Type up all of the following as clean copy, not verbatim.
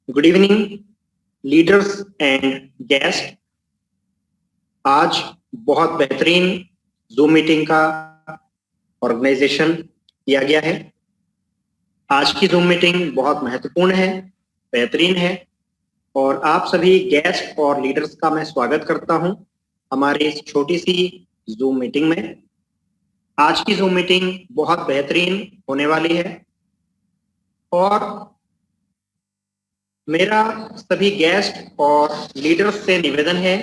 Good evening leaders and guest. आज बहुत बेहतरीन जूम मीटिंग का ऑर्गेनाइजेशन किया गया है। आज की जूम मीटिंग बहुत महत्वपूर्ण है, बेहतरीन है और आप सभी गेस्ट और लीडर्स का मैं स्वागत करता हूं हमारी इस छोटी सी जूम मीटिंग में। आज की जूम मीटिंग बहुत बेहतरीन होने वाली है और मेरा सभी गेस्ट और लीडर्स से निवेदन है,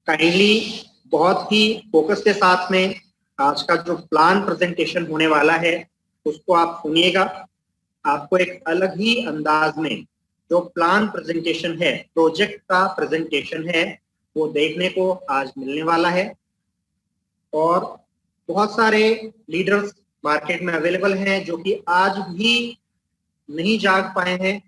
काइंडली बहुत ही फोकस के साथ में आज का जो प्लान प्रेजेंटेशन होने वाला है उसको आप सुनिएगा। आपको एक अलग ही अंदाज में जो प्लान प्रेजेंटेशन है, प्रोजेक्ट का प्रेजेंटेशन है, वो देखने को आज मिलने वाला है। और बहुत सारे लीडर्स मार्केट में अवेलेबल हैं जो कि आज भी नहीं जाग पाए हैं।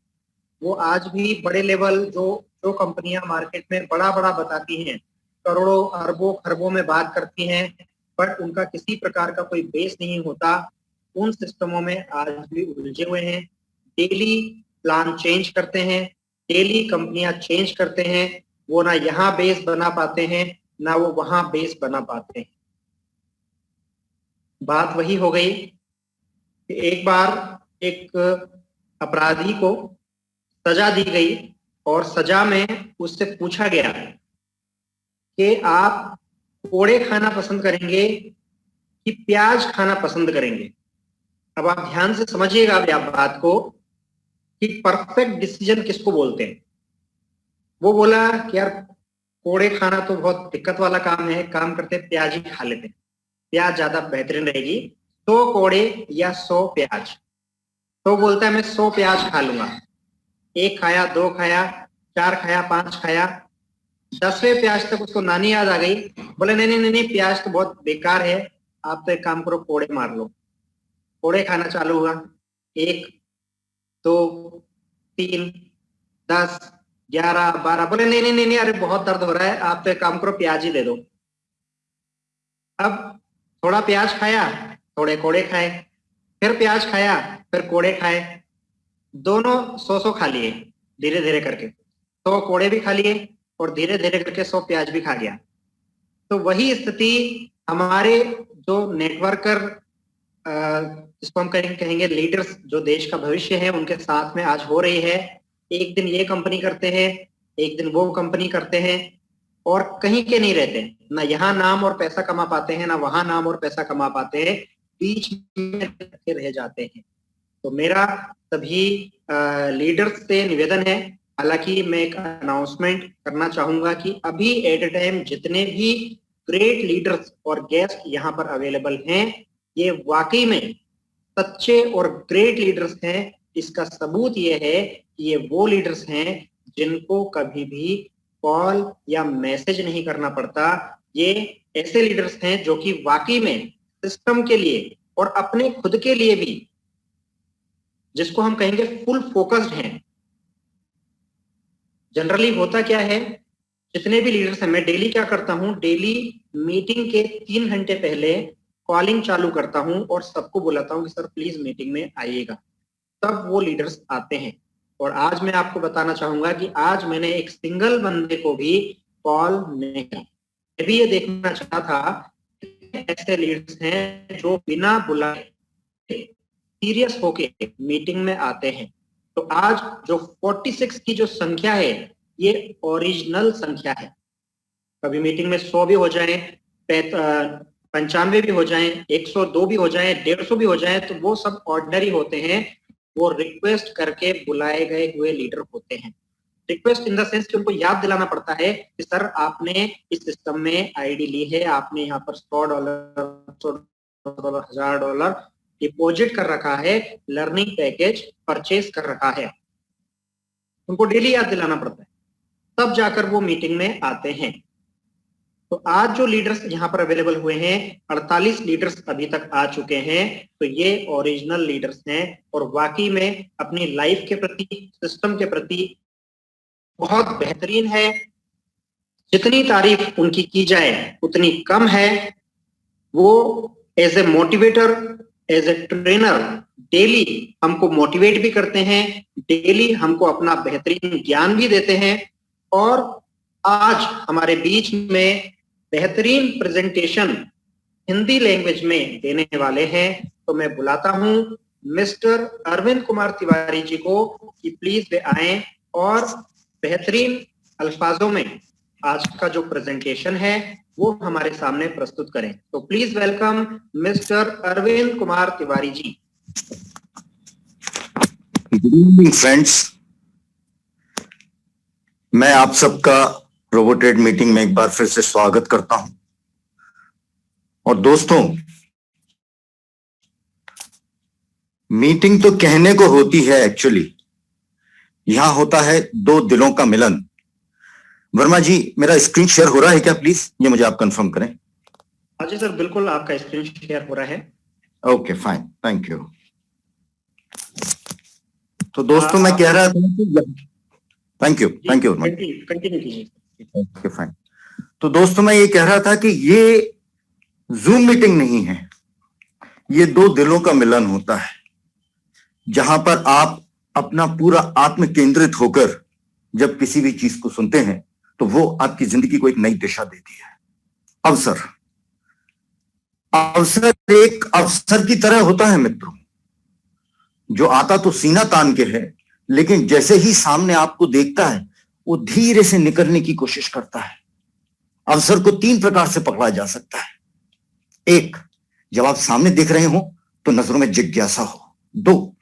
वो आज भी बड़े लेवल जो जो कंपनियां मार्केट में बड़ा बड़ा बताती हैं, करोड़ों अरबों खरबों में बात करती हैं, बट उनका किसी प्रकार का कोई बेस नहीं होता। उन सिस्टमों में आज भी उलझे हुए हैं। डेली प्लान चेंज करते हैं, डेली कंपनियां चेंज करते हैं। वो ना यहाँ बेस बना पाते हैं ना वो वहां बेस बना पाते हैं। बात वही हो गई कि एक बार एक अपराधी को सजा दी गई और सजा में उससे पूछा गया कि आप कोड़े खाना पसंद करेंगे कि प्याज खाना पसंद करेंगे। अब आप ध्यान से समझिएगा आप बात को कि परफेक्ट डिसीजन किसको बोलते हैं। वो बोला कि यार कोड़े खाना तो बहुत दिक्कत वाला काम है, काम करते प्याज ही खा लेते हैं, प्याज ज्यादा बेहतरीन रहेगी। 100 कोड़े या 100 प्याज। तो बोलता है मैं 100 प्याज खा लूंगा। 1 खाया, 2 खाया, 4 खाया, 5 खाया, 10वें प्याज तक उसको नानी याद आ गई। बोले नहीं नहीं नहीं, प्याज तो बहुत बेकार है, आप तो एक काम करो कोड़े मार लो। कोड़े खाना चालू हुआ। 1, 2, 3, 10, 11, 12। बोले नहीं नहीं नहीं नहीं, अरे बहुत दर्द हो रहा है, आप तो एक काम करो प्याज ही दे दो। अब थोड़ा प्याज खाया, थोड़े कोड़े खाए, फिर प्याज खाया, फिर कोड़े खाए, दोनों 100 खा लिए धीरे धीरे करके। 100 कोड़े भी खा लिए और धीरे धीरे करके 100 प्याज भी खा गया। तो वही स्थिति हमारे जो नेटवर्कर, जिसको हम कहेंगे लीडर्स, जो देश का भविष्य है, उनके साथ में आज हो रही है। एक दिन ये कंपनी करते हैं, एक दिन वो कंपनी करते हैं और कहीं के नहीं रहते। ना यहाँ नाम और पैसा कमा पाते हैं, ना वहां नाम और पैसा कमा पाते हैं, बीच में रह जाते हैं। तो मेरा सभी लीडर्स से निवेदन है, हालांकि मैं एक अनाउंसमेंट करना चाहूंगा कि अभी एट ए टाइम जितने भी ग्रेट लीडर्स और गेस्ट यहाँ पर अवेलेबल हैं, ये वाकई में सच्चे और ग्रेट लीडर्स हैं। इसका सबूत ये है कि ये वो लीडर्स हैं जिनको कभी भी कॉल या मैसेज नहीं करना पड़ता। ये ऐसे लीडर्स हैं जो कि वाकई में सिस्टम के लिए और अपने खुद के लिए भी, जिसको हम कहेंगे फुल फोकस्ड हैं। जनरली होता क्या है, जितने भी लीडर्स हैं, मैं डेली क्या करता हूं, डेली मीटिंग के 3 घंटे पहले कॉलिंग चालू करता हूं और सबको बुलाता हूं कि सर प्लीज मीटिंग में आइएगा। तब वो लीडर्स आते हैं। और आज मैं आपको बताना चाहूंगा कि आज मैंने एक सिंगल बंदे को भी कॉल नहीं किया। मैं भी ये देखना चाहता था ऐसे लीडर्स हैं जो बिना बुलाए सीरियस होके मीटिंग में आते हैं। तो आज जो 46 की जो संख्या है, ये ओरिजिनल संख्या है। कभी मीटिंग में 100 भी हो जाए, 95 भी हो जाए, 102 भी हो जाए, 150 भी हो जाए, तो वो सब ऑर्डिनरी होते हैं। वो रिक्वेस्ट करके बुलाए गए हुए लीडर होते हैं। रिक्वेस्ट इन द सेंस कि उनको याद दिलाना पड़ता है कि सर आपने इस सिस्टम में आईडी ली है, आपने यहाँ पर $100, $1000 डिपॉजिट कर रखा है, लर्निंग पैकेज परचेज कर रखा है। उनको डेली याद दिलाना पड़ता है, तब जाकर वो मीटिंग में आते हैं। तो आज जो लीडर्स यहाँ पर अवेलेबल हुए हैं, 48 लीडर्स अभी तक आ चुके हैं। तो ये ओरिजिनल लीडर्स हैं और वाकई में अपनी लाइफ के प्रति, सिस्टम के प्रति बहुत बेहतरीन है। जितनी तारीफ उनकी की जाए उतनी कम है। वो as a motivator, as a trainer daily हमको मोटिवेट भी करते हैं, डेली हमको अपना बेहतरीन ज्ञान भी देते हैं। और आज हमारे बीच में बेहतरीन प्रेजेंटेशन हिंदी लैंग्वेज में देने वाले हैं, तो मैं बुलाता हूं मिस्टर अरविंद कुमार तिवारी जी को कि प्लीज वे आए और बेहतरीन अल्फाजों में आज का जो प्रेजेंटेशन है वो हमारे सामने प्रस्तुत करें। तो please welcome mister Arvind Kumar Tiwari ji. Good evening friends, मैं आप सबका रोबोटेड मीटिंग में एक बार फिर से स्वागत करता हूं। और दोस्तों, मीटिंग तो कहने को होती है, एक्चुअली यहां होता है दो दिलों का मिलन। वर्मा जी, मेरा स्क्रीन शेयर हो रहा है क्या? प्लीज ये मुझे आप कंफर्म करें। हाँ जी सर, बिल्कुल आपका स्क्रीन शेयर हो रहा है। Okay fine, thank you. तो दोस्तों मैं कह रहा था कि थैंक यू कंटिन्यू कीजिए। Okay fine. तो दोस्तों मैं ये कह रहा था कि ये जूम मीटिंग नहीं है, ये दो दिलों का मिलन होता है, जहां पर आप अपना पूरा आत्म केंद्रित होकर जब किसी भी चीज को सुनते हैं तो वो आपकी जिंदगी को एक नई दिशा देती है। अवसर एक अवसर की तरह होता है मित्रों, जो आता तो सीना तान के है, लेकिन जैसे ही सामने आपको देखता है वो धीरे से निकलने की कोशिश करता है। अवसर को तीन प्रकार से पकड़ा जा सकता है। एक, जब आप सामने देख रहे हो तो नजरों में जिज्ञासा हो। दो,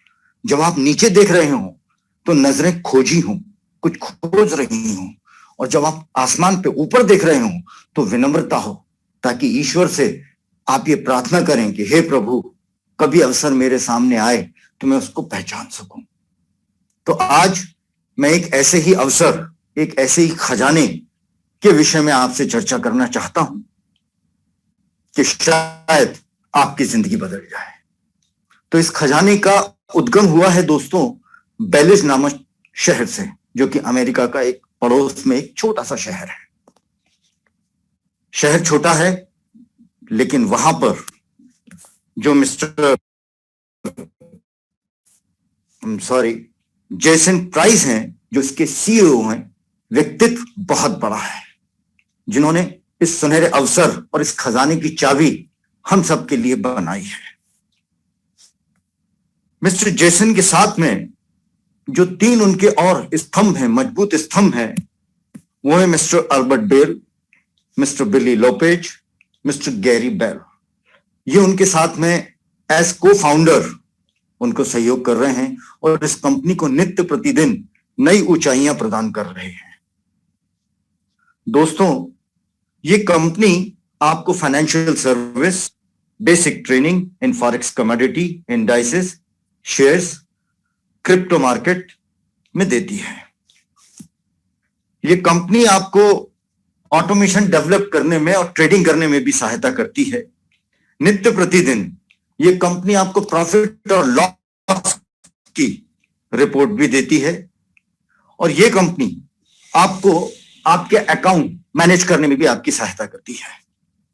जब आप नीचे देख रहे हो तो नजरें खोजी हो, कुछ खोज रही हो। और जब आप आसमान पे ऊपर देख रहे हो तो विनम्रता हो, ताकि ईश्वर से आप ये प्रार्थना करें कि हे प्रभु, कभी अवसर मेरे सामने आए तो मैं उसको पहचान सकूं। तो आज मैं एक ऐसे ही अवसर, एक ऐसे ही खजाने के विषय में आपसे चर्चा करना चाहता हूं कि शायद आपकी जिंदगी बदल जाए। तो इस खजाने का उद्गम हुआ है दोस्तों बेलिज नामक शहर से, जो कि अमेरिका का एक पड़ोस में एक छोटा सा शहर है। शहर छोटा है, लेकिन वहां पर जो जेसन प्राइस हैं, जो इसके सीईओ हैं, व्यक्तित्व बहुत बड़ा है, जिन्होंने इस सुनहरे अवसर और इस खजाने की चाबी हम सबके लिए बनाई है। मिस्टर जेसन के साथ में जो तीन उनके और स्तंभ हैं, मजबूत स्तंभ हैं, वो है मिस्टर अल्बर्ट बेल, मिस्टर बिली लोपेज, मिस्टर गैरी बेल। ये उनके साथ में एज को फाउंडर उनको सहयोग कर रहे हैं और इस कंपनी को नित्य प्रतिदिन नई ऊंचाइयां प्रदान कर रहे हैं। दोस्तों, ये कंपनी आपको financial service, basic training in forex commodity, indices, shares, crypto market में देती है। ये कंपनी आपको ऑटोमेशन डेवलप करने में और ट्रेडिंग करने में भी सहायता करती है। नित्य प्रतिदिन ये कंपनी आपको प्रॉफिट और लॉस की रिपोर्ट भी देती है। और ये कंपनी आपको आपके अकाउंट मैनेज करने में भी आपकी सहायता करती है।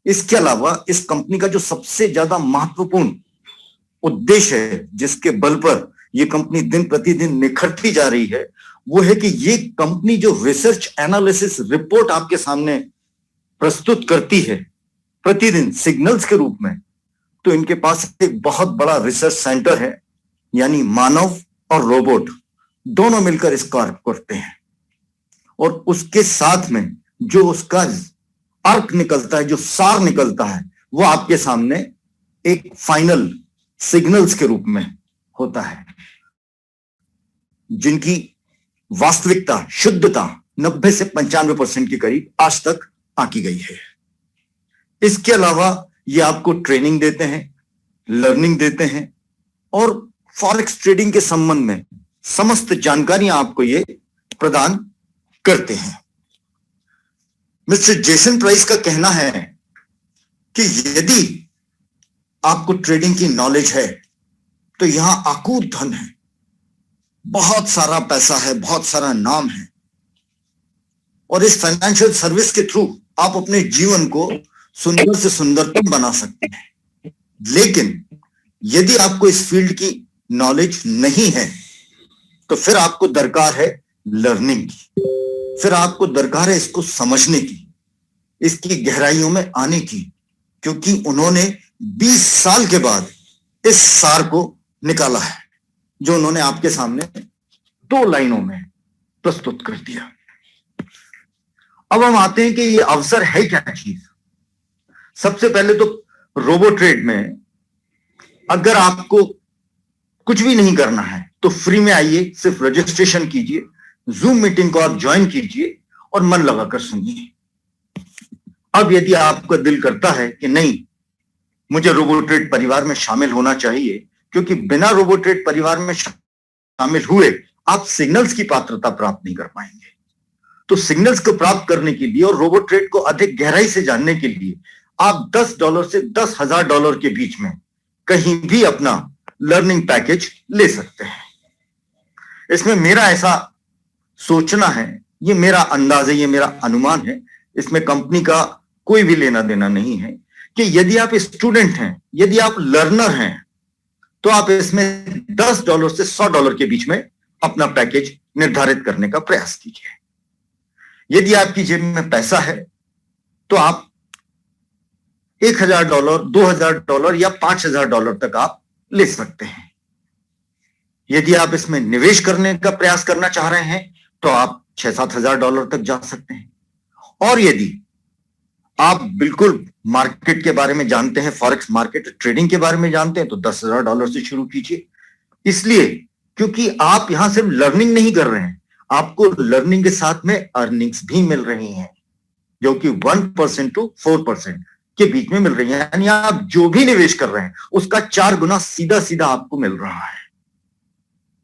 इसके अलावा इस कंपनी का जो सबसे ज्यादा महत्वपूर्ण उद्देश्य है, जिसके बल पर यह कंपनी दिन प्रतिदिन निखरती जा रही है, वो है कि ये कंपनी जो रिसर्च एनालिसिस रिपोर्ट आपके सामने प्रस्तुत करती है प्रतिदिन सिग्नल्स के रूप में, तो इनके पास एक बहुत बड़ा रिसर्च सेंटर है, यानी मानव और रोबोट दोनों मिलकर इस कार्य करते हैं। और उसके साथ में जो उसका अर्क निकलता है, जो सार निकलता है, वो आपके सामने एक फाइनल सिग्नल्स के रूप में होता है, जिनकी वास्तविकता, शुद्धता 90 से 95% के करीब आज तक आंकी गई है। इसके अलावा ये आपको ट्रेनिंग देते हैं, लर्निंग देते हैं और फॉरेक्स ट्रेडिंग के संबंध में समस्त जानकारियां आपको ये प्रदान करते हैं। मिस्टर जेसन प्राइस का कहना है कि यदि आपको ट्रेडिंग की नॉलेज है तो यहां अकूत धन है, बहुत सारा पैसा है, बहुत सारा नाम है, और इस फाइनेंशियल सर्विस के थ्रू आप अपने जीवन को सुंदर से सुंदरतम बना सकते हैं। लेकिन यदि आपको इस फील्ड की नॉलेज नहीं है, तो फिर आपको दरकार है लर्निंग की, फिर आपको दरकार है इसको समझने की, इसकी गहराइयों में आने की, क्योंकि उन्होंने 20 साल के बाद इस सार को निकाला है जो उन्होंने आपके सामने 2 लाइनों में प्रस्तुत कर दिया। अब हम आते हैं कि ये अवसर है क्या चीज। सबसे पहले तो रोबो ट्रेड में अगर आपको कुछ भी नहीं करना है तो फ्री में आइए, सिर्फ रजिस्ट्रेशन कीजिए, जूम मीटिंग को आप ज्वाइन कीजिए और मन लगाकर सुनिए। अब यदि आपका दिल करता है कि नहीं, मुझे रोबो ट्रेड परिवार में शामिल होना चाहिए, क्योंकि बिना रोबो ट्रेड परिवार में शामिल हुए आप सिग्नल्स की पात्रता प्राप्त नहीं कर पाएंगे। तो सिग्नल्स को प्राप्त करने के लिए और रोबो ट्रेड को अधिक गहराई से जानने के लिए आप $10 से $10,000 के बीच में कहीं भी अपना लर्निंग पैकेज ले सकते हैं। इसमें मेरा ऐसा सोचना है, ये मेरा अंदाज है, ये मेरा अनुमान है, इसमें कंपनी का कोई भी लेना देना नहीं है, कि यदि आप स्टूडेंट हैं, यदि आप लर्नर हैं, तो आप इसमें $10 से $100 के बीच में अपना पैकेज निर्धारित करने का प्रयास कीजिए। यदि आपकी जेब में पैसा है तो आप $1,000, $2,000 या $5,000 तक आप ले सकते हैं। यदि आप इसमें निवेश करने का प्रयास करना चाह रहे हैं तो आप $6,000-7,000 तक जा सकते हैं। और यदि आप बिल्कुल मार्केट के बारे में जानते हैं, फॉरेक्स मार्केट ट्रेडिंग के बारे में जानते हैं, तो $10,000 से शुरू कीजिए। इसलिए क्योंकि आप यहां सिर्फ लर्निंग नहीं कर रहे हैं, आपको लर्निंग के साथ में अर्निंग्स भी मिल रही हैं, जो कि 1% to 4% के बीच में मिल रही है। यानी आप जो भी निवेश कर रहे हैं उसका 4 गुना सीधा सीधा आपको मिल रहा है।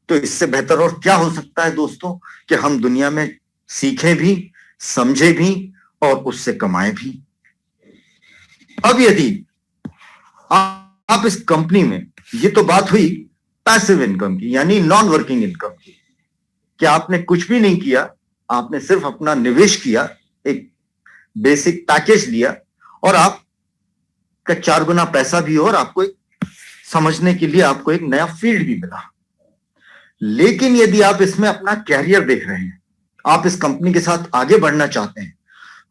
तो इससे बेहतर और क्या हो सकता है दोस्तों, कि हम दुनिया में सीखें भी, समझे भी और उससे कमाएं भी। अब यदि आप इस कंपनी में, ये तो बात हुई पैसिव इनकम की, यानी नॉन वर्किंग इनकम की, कि आपने कुछ भी नहीं किया, आपने सिर्फ अपना निवेश किया, एक बेसिक पैकेज लिया और आपका 4 गुना पैसा भी हो और आपको एक समझने के लिए आपको एक नया फील्ड भी मिला। लेकिन यदि आप इसमें अपना कैरियर देख रहे हैं, आप इस कंपनी के साथ आगे बढ़ना चाहते हैं,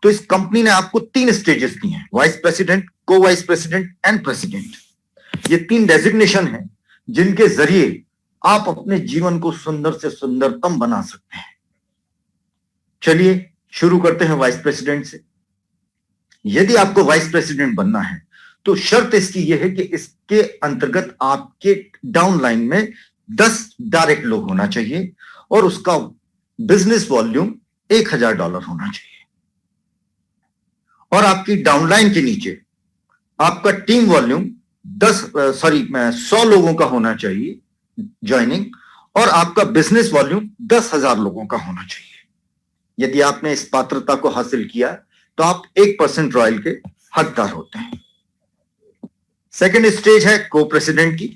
तो इस कंपनी ने आपको 3 स्टेजेस दी हैं, वाइस प्रेसिडेंट, को वाइस प्रेसिडेंट एंड प्रेसिडेंट। ये 3 डेजिग्नेशन हैं जिनके जरिए आप अपने जीवन को सुंदर से सुंदरतम बना सकते हैं। चलिए शुरू करते हैं वाइस प्रेसिडेंट से। यदि आपको वाइस प्रेसिडेंट बनना है तो शर्त इसकी यह है कि इसके अंतर्गत आपके डाउनलाइन में 10 डायरेक्ट लोग होना चाहिए और उसका बिजनेस वॉल्यूम $1,000 होना चाहिए। और आपकी डाउनलाइन के नीचे आपका टीम वॉल्यूम 100 लोगों का होना चाहिए ज्वाइनिंग, और आपका बिजनेस वॉल्यूम 10,000 लोगों का होना चाहिए। यदि आपने इस पात्रता को हासिल किया तो आप 1% रॉयल के हकदार होते हैं। सेकेंड स्टेज है को प्रेसिडेंट की।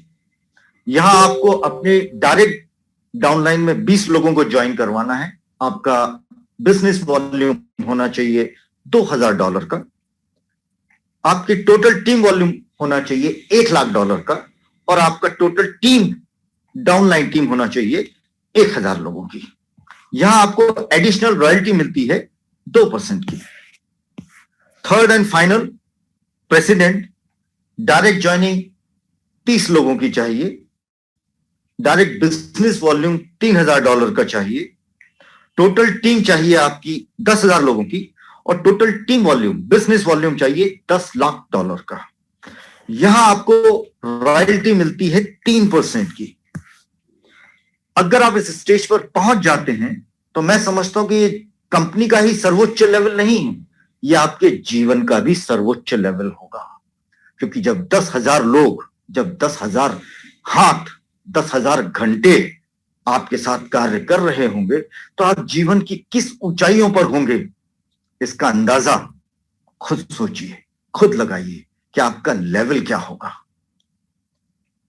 यहां आपको अपने डायरेक्ट डाउनलाइन में 20 लोगों को ज्वाइन करवाना है। आपका बिजनेस वॉल्यूम होना चाहिए $2,000 का। आपकी टोटल टीम वॉल्यूम होना चाहिए $1,00,000 का, और आपका टोटल टीम डाउनलाइन टीम होना चाहिए 1,000 लोगों की। यहां आपको एडिशनल रॉयल्टी मिलती है 2% की। Third and final president, direct joining 30 लोगों की चाहिए, डायरेक्ट बिजनेस वॉल्यूम $3,000 का चाहिए, टोटल टीम चाहिए आपकी 10,000 लोगों की, और total team volume, business volume चाहिए $10,00,000 का। यहां आपको रॉयल्टी मिलती है 3% की। अगर आप इस स्टेज पर पहुंच जाते हैं तो मैं समझता हूं कि ये कंपनी का ही सर्वोच्च लेवल नहीं है, ये आपके जीवन का भी सर्वोच्च लेवल होगा। क्योंकि जब 10,000 लोग, जब 10,000 हाथ, 10,000 घंटे आपके साथ कार्य कर रहे होंगे, तो आप जीवन की किस ऊंचाइयों पर होंगे, इसका अंदाजा खुद सोचिए, खुद लगाइए कि आपका लेवल क्या होगा।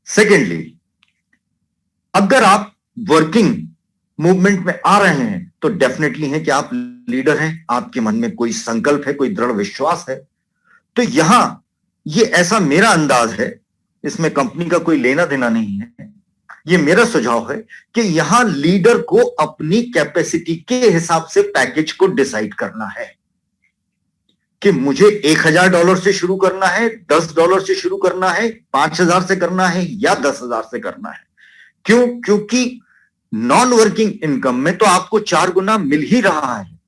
सेकेंडली, अगर आप वर्किंग मूवमेंट में आ रहे हैं तो डेफिनेटली है कि आप लीडर हैं, आपके मन में कोई संकल्प है, कोई दृढ़ विश्वास है। तो यहां ये ऐसा मेरा अंदाज है, इसमें कंपनी का कोई लेना देना नहीं है, ये मेरा सुझाव है कि यहां लीडर को अपनी कैपेसिटी के हिसाब से पैकेज को डिसाइड करना है कि मुझे $1,000 से शुरू करना है, $10 से शुरू करना है, 5,000 से करना है या 10,000 से करना है। क्यों? क्योंकि नॉन वर्किंग इनकम में तो आपको 4 गुना मिल ही रहा है,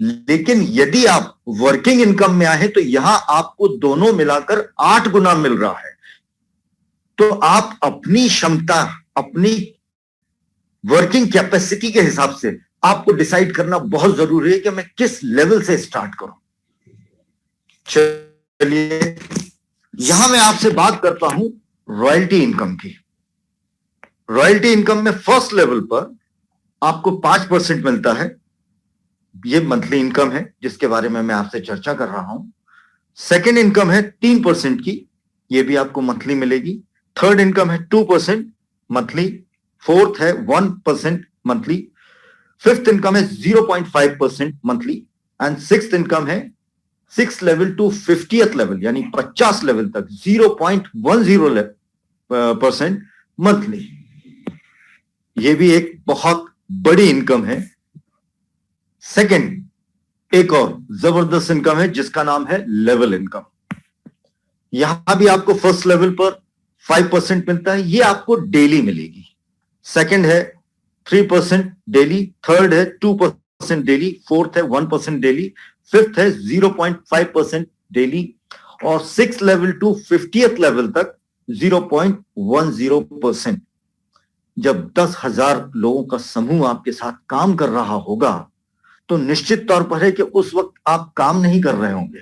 लेकिन यदि आप वर्किंग इनकम में आए तो यहां आपको दोनों मिलाकर 8 गुना मिल रहा है। तो आप अपनी क्षमता, अपनी वर्किंग कैपेसिटी के हिसाब से आपको डिसाइड करना बहुत जरूरी है कि मैं किस लेवल से स्टार्ट करूं। चलिए, यहां मैं आपसे बात करता हूं रॉयल्टी इनकम की। रॉयल्टी इनकम में फर्स्ट लेवल पर आपको 5% मिलता है। ये मंथली इनकम है जिसके बारे में मैं आपसे चर्चा कर रहा हूं। सेकेंड इनकम है 3% की, ये भी आपको मंथली मिलेगी। थर्ड इनकम है 2% मंथली। फोर्थ है 1% मंथली। फिफ्थ इनकम है 0.5% मंथली। एंड सिक्स्थ इनकम है 6th level two 50th level यानी 50 लेवल तक 0.10% मंथली। ये भी एक बहुत बड़ी इनकम है। सेकंड, एक और जबरदस्त इनकम है जिसका नाम है लेवल इनकम। यहां भी आपको फर्स्ट लेवल पर 5% मिलता है, ये आपको डेली मिलेगी। सेकंड है 3% डेली, थर्ड है 2% डेली, फोर्थ है 1% डेली, फिफ्थ है 0.5% डेली और 6th level two 50th level तक 0.10%। जब 10,000 लोगों का समूह आपके साथ काम कर रहा होगा तो निश्चित तौर पर है कि उस वक्त आप काम नहीं कर रहे होंगे।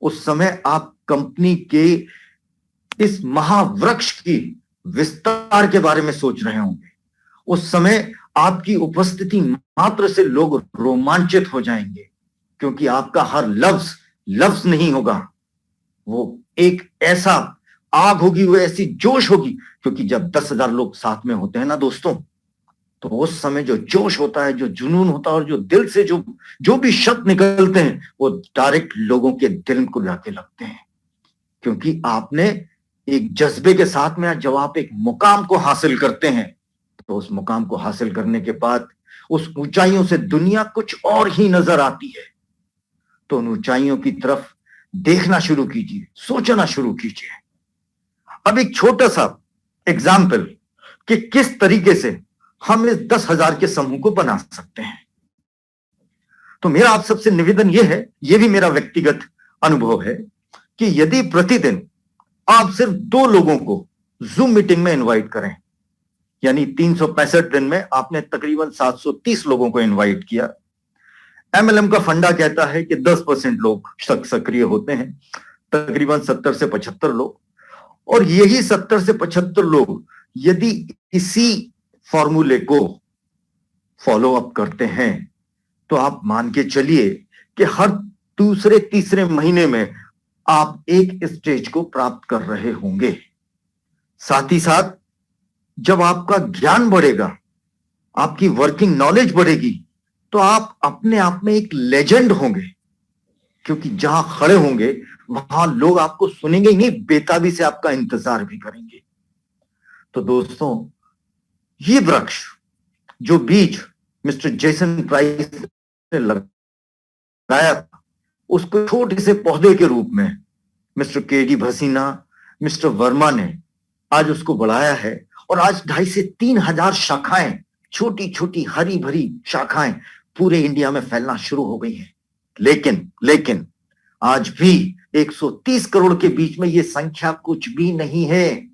उस समय आप कंपनी के इस महावृक्ष की विस्तार के बारे में सोच रहे होंगे। उस समय आपकी उपस्थिति मात्र से लोग रोमांचित हो जाएंगे, क्योंकि आपका हर लफ्ज नहीं होगा, वो एक ऐसा आग होगी, वो ऐसी जोश होगी। क्योंकि जब 10,000 लोग साथ में होते हैं ना दोस्तों, तो उस समय जो जोश होता है, जो जुनून होता है और जो दिल से जो भी शब्द निकलते हैं वो डायरेक्ट लोगों के दिल को जाके लगते हैं। क्योंकि आपने एक जज्बे के साथ में जब आप एक मुकाम को हासिल करते हैं तो उस मुकाम को हासिल करने के बाद उस ऊंचाइयों से दुनिया कुछ और ही नजर आती है। तो उन ऊंचाइयों की तरफ देखना शुरू कीजिए, सोचना शुरू कीजिए। अब एक छोटा सा एग्जाम्पल कि किस तरीके से हम इस 10,000 के समूह को बना सकते हैं। तो मेरा आप सबसे निवेदन यह है, यह भी मेरा व्यक्तिगत अनुभव है, कि यदि प्रतिदिन आप सिर्फ 2 लोगों को जूम मीटिंग में इनवाइट करें, यानी 365 दिन में आपने तकरीबन 730 लोगों को इनवाइट किया। एमएलएम का फंडा कहता है कि 10% लोग सक्रिय होते हैं, तकरीबन 70 से 75 लोग। और यही 70 से 75 लोग यदि इसी फॉर्मूले को फॉलो अप करते हैं तो आप मान के चलिए कि हर दूसरे तीसरे महीने में आप एक स्टेज को प्राप्त कर रहे होंगे। साथ ही साथ जब आपका ज्ञान बढ़ेगा, आपकी वर्किंग नॉलेज बढ़ेगी, तो आप अपने आप में एक लेजेंड होंगे। क्योंकि जहां खड़े होंगे वहां लोग आपको सुनेंगे ही नहीं, बेताबी से आपका इंतजार भी करेंगे। तो दोस्तों, ये वृक्ष जो बीज मिस्टर जेसन प्राइस ने लगाया था, उसको छोटे से पौधे के रूप में मिस्टर केडी भसीना, मिस्टर वर्मा ने आज उसको बढ़ाया है। और आज 2,500 से 3,000 शाखाएं, छोटी छोटी हरी भरी शाखाएं पूरे इंडिया में फैलना शुरू हो गई हैं। लेकिन आज भी 130 करोड़ के बीच में ये संख्या कुछ भी नहीं है।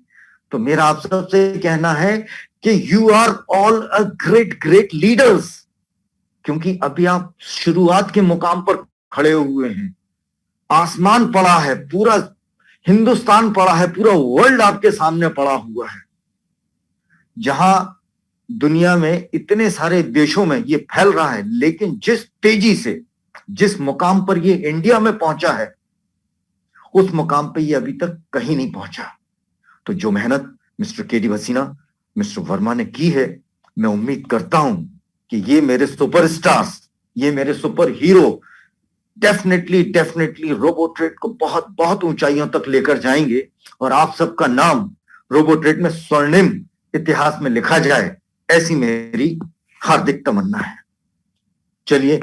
तो मेरा आप सबसे कहना है कि you are all a great leaders, क्योंकि अभी आप शुरुआत के मुकाम पर खड़े हुए हैं। आसमान पड़ा है, पूरा हिंदुस्तान पड़ा है, पूरा वर्ल्ड आपके सामने पड़ा हुआ है। जहां दुनिया में इतने सारे देशों में ये फैल रहा है, लेकिन जिस तेजी से जिस मुकाम पर ये इंडिया में पहुंचा है, उस मुकाम पे ये अभी तक कहीं नहीं पहुंचा। तो जो मेहनत मिस्टर केडी भसीना, मिस्टर वर्मा ने की है, मैं उम्मीद करता हूं कि ये मेरे सुपरस्टार्स, ये मेरे सुपर हीरो डेफिनेटली रोबोट्रेड को बहुत बहुत ऊंचाइयों तक लेकर जाएंगे और आप सबका नाम रोबोट्रेड में स्वर्णिम इतिहास में लिखा जाए, ऐसी मेरी हार्दिक तमन्ना है। चलिए,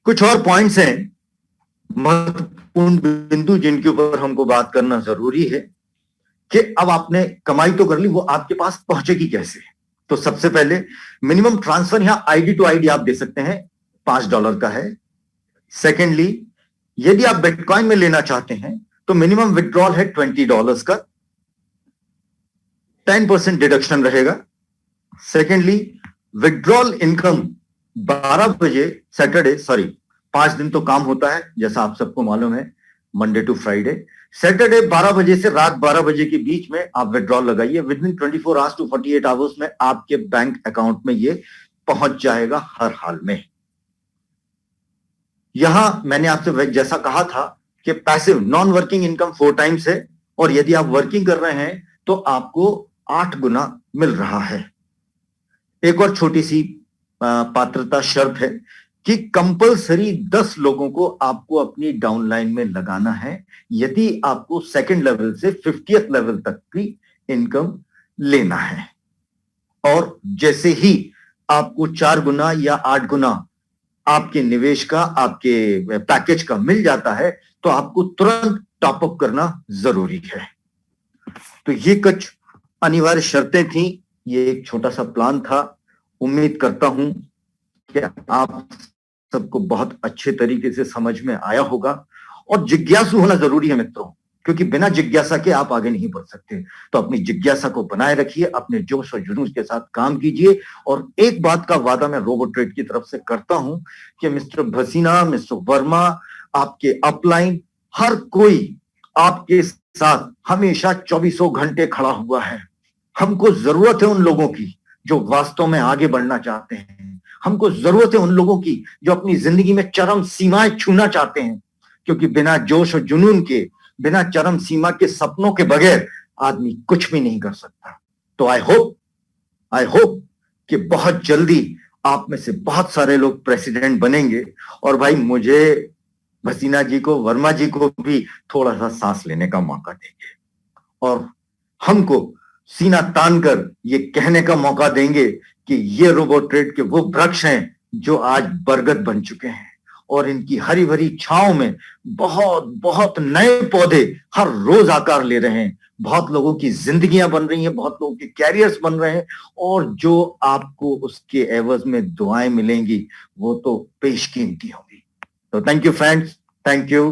कुछ और पॉइंट्स हैं, महत्वपूर्ण बिंदु जिनके ऊपर हमको बात करना जरूरी है कि अब आपने कमाई तो कर ली, वो आपके पास पहुंचेगी कैसे। तो सबसे पहले मिनिमम ट्रांसफर यहां आईडी टू आईडी आप दे सकते हैं, $5 का है। सेकेंडली, यदि आप बिटकॉइन में लेना चाहते हैं तो मिनिमम विड्रॉल है $20 का, 10% डिडक्शन रहेगा। सेकेंडली, विड्रॉल इनकम 12 बजे सैटरडे, 5 दिन तो काम होता है जैसा आप सबको मालूम है, मंडे टू फ्राइडे। सैटरडे 12 बजे से रात 12 बजे के बीच में आप विड्रॉल लगाइए, within 24 hours to 48 hours में आपके बैंक अकाउंट में ये पहुंच जाएगा हर हाल में। यहां मैंने आपसे जैसा कहा था कि passive non working income 4 times है, और यदि आप वर्किंग कर रहे हैं तो आपको 8 गुना मिल रहा है। एक और छोटी सी पात्रता शर्त है कि कंपलसरी 10 लोगों को आपको अपनी डाउनलाइन में लगाना है यदि आपको सेकंड लेवल से 50th लेवल तक की इनकम लेना है। और जैसे ही आपको 4 गुना या 8 गुना आपके निवेश का, आपके पैकेज का मिल जाता है, तो आपको तुरंत टॉपअप करना जरूरी है। तो ये कुछ अनिवार्य शर्तें थी, ये एक छोटा सा प्लान था। उम्मीद करता हूं कि आप सबको बहुत अच्छे तरीके से समझ में आया होगा। और जिज्ञासु होना जरूरी है मित्रों, क्योंकि बिना जिज्ञासा के आप आगे नहीं बढ़ सकते। तो अपनी जिज्ञासा को बनाए रखिए, अपने जोश और जुनून के साथ काम कीजिए। और एक बात का वादा मैं रोबोट्रेड की तरफ से करता हूं कि मिस्टर भसीना, मिस्टर वर्मा, आपके अपलाइन, हर कोई आपके साथ हमेशा 24 घंटे खड़ा हुआ है। हमको जरूरत है उन लोगों की जो वास्तव में आगे बढ़ना चाहते हैं। हमको जरूरत है उन लोगों की जो अपनी जिंदगी में चरम सीमाएं छूना चाहते हैं, क्योंकि बिना जोश और जुनून के, बिना चरम सीमा के सपनों के बगैर आदमी कुछ भी नहीं कर सकता। तो आई होप कि बहुत जल्दी आप में से बहुत सारे लोग प्रेसिडेंट बनेंगे। और भाई, मुझे भसीना जी को, वर्मा जी को भी थोड़ा सा सांस लेने का मौका देंगे, और हमको सीना तान कर ये कहने का मौका देंगे कि ये रोबोट्रेड के वो वृक्ष हैं जो आज बरगद बन चुके हैं, और इनकी हरी भरी छांव में बहुत बहुत नए पौधे हर रोज आकार ले रहे हैं। बहुत लोगों की जिंदगियां बन रही हैं, बहुत लोगों के कैरियर्स बन रहे हैं, और जो आपको उसके एवज में दुआएं मिलेंगी वो तो बेशकीमती होंगी। So thank you friends, thank you,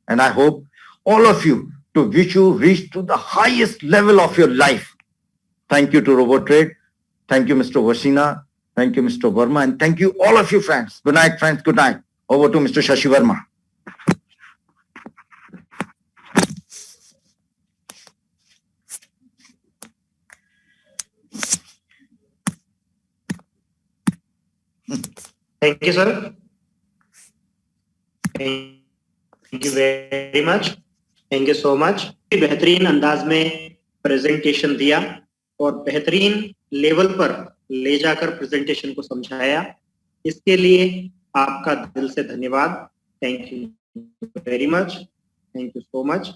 and I hope all of you to wish you reach to the highest level of your life. Thank you to RoboTrade, thank you Mr. Vasina, thank you Mr. Verma, and thank you all of you friends. Good night friends, good night. Over to Mr. Shashi Verma. Thank you sir. Thank you very much, thank you so much. बेहतरीन अंदाज में presentation दिया और बेहतरीन level पर ले जाकर presentation को समझाया, इसके लिए आपका दिल से धन्यवाद। Thank you very much, thank you so much.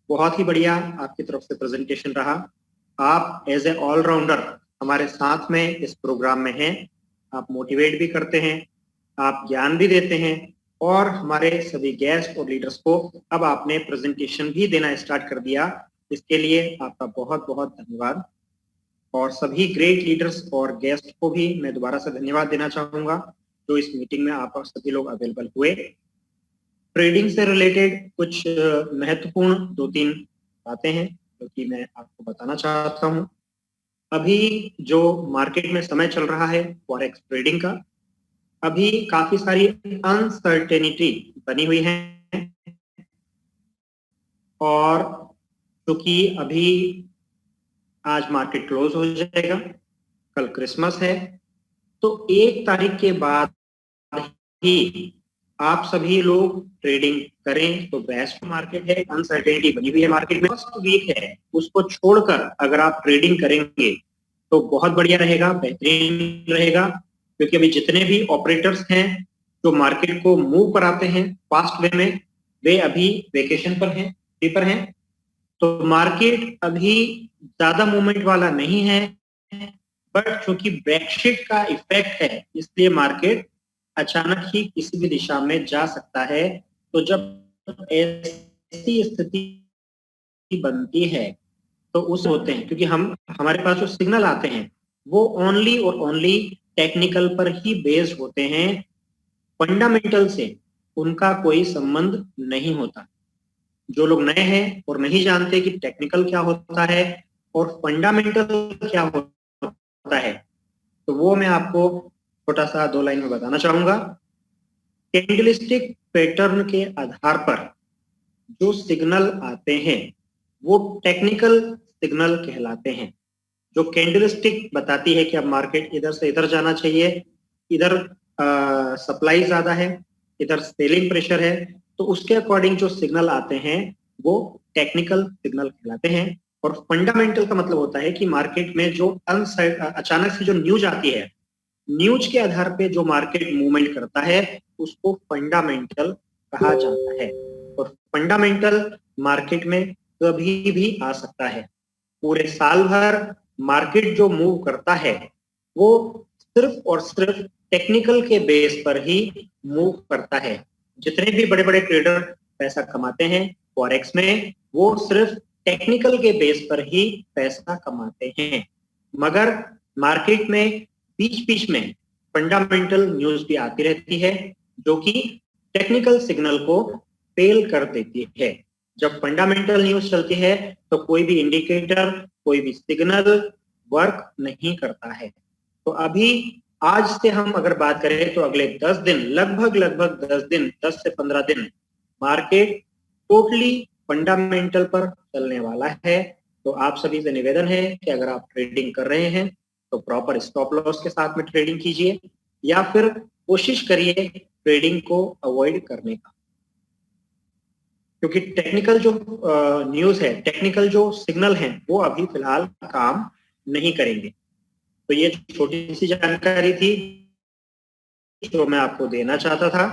बहुत ही बढ़िया आपकी तरफ से प्रेजेंटेशन रहा। आप एज ए ऑलराउंडर हमारे साथ में इस प्रोग्राम में हैं। आप मोटिवेट भी करते हैं, आप ज्ञान भी देते हैं, और हमारे सभी गेस्ट और लीडर्स को अब आपने प्रेजेंटेशन भी देना स्टार्ट कर दिया। इसके लिए आपका बहुत बहुत धन्यवाद। और सभी ग्रेट लीडर्स और गेस्ट को भी मैं दोबारा से धन्यवाद देना चाहूंगा जो इस मीटिंग में आप सभी लोग अवेलेबल हुए। ट्रेडिंग से रिलेटेड कुछ महत्वपूर्ण 2-3 बातें हैं जो कि मैं आपको बताना चाहता हूं। अभी जो मार्केट में समय चल रहा है फॉरेक्स ट्रेडिंग का, अभी काफी सारी अनसर्टेनिटी बनी हुई है, और क्योंकि अभी आज मार्केट क्लोज हो जाएगा, कल क्रिसमस है, तो 1 तारीख के बाद ही आप सभी लोग ट्रेडिंग करें तो बेस्ट मार्केट है। अनसर्टेनिटी बनी हुई है मार्केट में, फर्स्ट वीक है, उसको छोड़कर अगर आप ट्रेडिंग करेंगे तो बहुत बढ़िया रहेगा, बेहतरीन रहेगा। क्योंकि अभी जितने भी ऑपरेटर्स हैं जो मार्केट को मूव कराते हैं फास्ट वे में, वे अभी वेकेशन पर हैं, छुट्टी पर हैं, तो मार्केट अभी ज्यादा मूवमेंट वाला नहीं है, बट चूंकि ब्रेक्सिट का इफेक्ट है इसलिए मार्केट अचानक ही किसी भी दिशा में जा सकता है। तो जब ऐसी स्थिति बनती है तो उस होते हैं, क्योंकि हम हमारे पास जो सिग्नल आते हैं वो ओनली और ओनली टेक्निकल पर ही बेस्ड होते हैं, फंडामेंटल से उनका कोई संबंध नहीं होता। जो लोग नए हैं और नहीं जानते कि टेक्निकल क्या होता है और फंडामेंटल क्या होता है, तो वो मैं आपको छोटा सा 2 लाइन में बताना चाहूंगा। कैंडलस्टिक पैटर्न के आधार पर जो सिग्नल आते हैं वो टेक्निकल सिग्नल कहलाते हैं। जो कैंडलस्टिक बताती है कि अब मार्केट इधर से इधर जाना चाहिए, इधर सप्लाई ज्यादा है, इधर सेलिंग प्रेशर है, तो उसके अकॉर्डिंग जो सिग्नल आते हैं वो टेक्निकल सिग्नल कहलाते हैं। और फंडामेंटल का मतलब होता है कि मार्केट में जो अचानक से जो न्यूज आती है, न्यूज के आधार पे जो मार्केट मूवमेंट करता है उसको फंडामेंटल कहा जाता है। और फंडामेंटल मार्केट में कभी भी आ सकता है। पूरे साल भर मार्केट जो मूव करता है वो सिर्फ और सिर्फ टेक्निकल के बेस पर ही मूव करता है। जितने भी बड़े बड़े ट्रेडर पैसा कमाते हैं फॉरेक्स में, वो सिर्फ टेक्निकल के बेस पर ही पैसा कमाते हैं। मगर मार्केट में बीच बीच में फंडामेंटल न्यूज भी आती रहती है जो कि टेक्निकल सिग्नल को फेल कर देती है। जब फंडामेंटल न्यूज चलती है तो कोई भी इंडिकेटर, कोई भी सिग्नल वर्क नहीं करता है। तो अभी आज से हम अगर बात करें तो अगले 10 दिन, लगभग 10 दिन, 10 से 15 दिन मार्केट टोटली फंडामेंटल पर चलने वाला है। तो आप सभी से निवेदन है कि अगर आप ट्रेडिंग कर रहे हैं तो प्रॉपर स्टॉप लॉस के साथ में ट्रेडिंग कीजिए, या फिर कोशिश करिए ट्रेडिंग को अवॉइड करने का, क्योंकि टेक्निकल जो न्यूज है, टेक्निकल जो सिग्नल है वो अभी फिलहाल काम नहीं करेंगे। तो ये छोटी सी जानकारी थी जो मैं आपको देना चाहता था।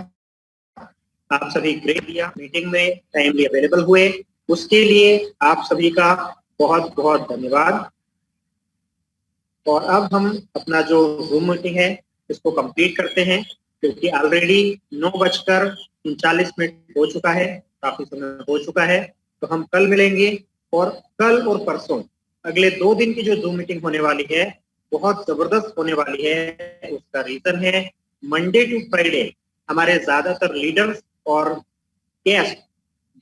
आप सभी ग्रेट दिया, मीटिंग में टाइमली अवेलेबल हुए, उसके लिए आप सभी का बहुत बहुत धन्यवाद। और अब हम अपना जो जूम मीटिंग है इसको कंप्लीट करते हैं, क्योंकि ऑलरेडी 9:39 हो चुका है, काफी समय हो चुका है। तो हम कल मिलेंगे, और कल और परसों अगले 2 दिन की जो जूम मीटिंग होने वाली है बहुत जबरदस्त होने वाली है। उसका रीजन है मंडे टू फ्राइडे हमारे ज्यादातर लीडर्स और गेस्ट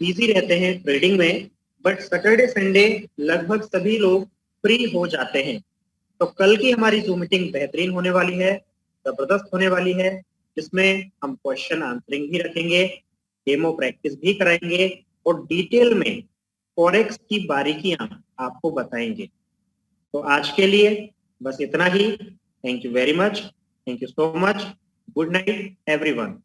बिजी रहते हैं ट्रेडिंग में, बट सैटरडे संडे लगभग सभी लोग फ्री हो जाते हैं। तो कल की हमारी जूम मीटिंग बेहतरीन होने वाली है, जबरदस्त होने वाली है, जिसमें हम क्वेश्चन आंसरिंग भी रखेंगे, डेमो प्रैक्टिस भी कराएंगे और डिटेल में फॉरेक्स की बारीकियां आपको बताएंगे। तो आज के लिए बस इतना ही। Thank you very much, thank you so much, good night everyone.